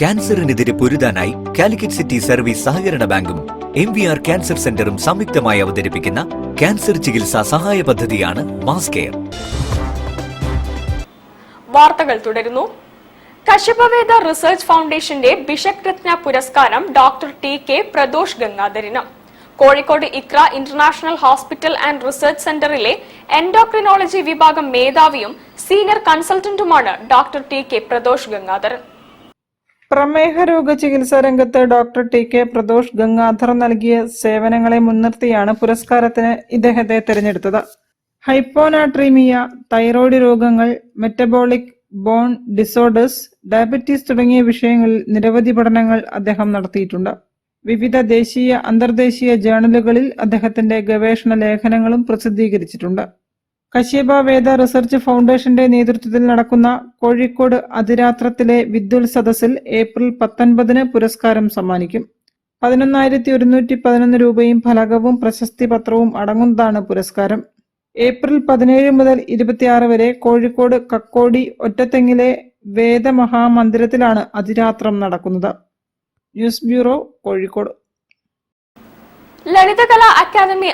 ക്യാൻസറിനെതിരെ പൊരുതാനായി Calicut city service സഹകരണ ബാങ്കും MVR cancer സെന്ററും സംയുക്തമായി അവതരിപ്പിക്കുന്ന ക്യാൻസർ ചികിത്സാ സഹായ പദ്ധതിയാണ് മാസ് കെയർ. വാർത്തകൾ തുടരുന്നു. കശ്യപവേദ റിസർച്ച് ഫൗണ്ടേഷന്റെ ബിഷപ്പ് രത്ന പുരസ്കാരം ഡോക്ടർ TK പ്രദോഷ് ഗംഗാധരന്. Kozhikode Iqra international hospital and research സെന്ററിലെ എൻഡോക്രിനോളജി വിഭാഗം മേധാവിയും സീനിയർ കൺസൾട്ടന്റുമാണ് ഡോക്ടർ TK പ്രദോഷ് ഗംഗാധരൻ. പ്രമേഹ രോഗ ചികിത്സാ രംഗത്ത് ഡോക്ടർ TK പ്രദോഷ് ഗംഗാധർ നൽകിയ സേവനങ്ങളെ മുൻനിർത്തിയാണ് പുരസ്കാരത്തിന് ഇദ്ദേഹത്തെ തിരഞ്ഞെടുത്തത്. ഹൈപ്പോനാട്രീമിയ, തൈറോയ്ഡ് രോഗങ്ങൾ, മെറ്റബോളിക് ബോൺ ഡിസോർഡേഴ്സ്, ഡയബറ്റീസ് തുടങ്ങിയ വിഷയങ്ങളിൽ നിരവധി പഠനങ്ങൾ അദ്ദേഹം നടത്തിയിട്ടുണ്ട്. വിവിധ ദേശീയ അന്തർദേശീയ ജേണലുകളിൽ അദ്ദേഹത്തിന്റെ ഗവേഷണ ലേഖനങ്ങളും പ്രസിദ്ധീകരിച്ചിട്ടുണ്ട്. കശ്യപവേദ റിസർച്ച് ഫൗണ്ടേഷന്റെ നേതൃത്വത്തിൽ നടക്കുന്ന കോഴിക്കോട് അതിരാത്രത്തിലെ വിദ്വൽ സദസ്സിൽ ഏപ്രിൽ 19 പുരസ്കാരം സമ്മാനിക്കും. 11,111 രൂപയും ഫലകവും പ്രശസ്തി പത്രവും അടങ്ങുന്നതാണ് പുരസ്കാരം. ഏപ്രിൽ 17 മുതൽ 26 വരെ കോഴിക്കോട് കക്കോടി ഒറ്റത്തെങ്ങിലെ വേദമഹാമന്ദിരത്തിലാണ് അതിരാത്രം നടക്കുന്നത്. News bureau, Kozhikode. Lalithakala academy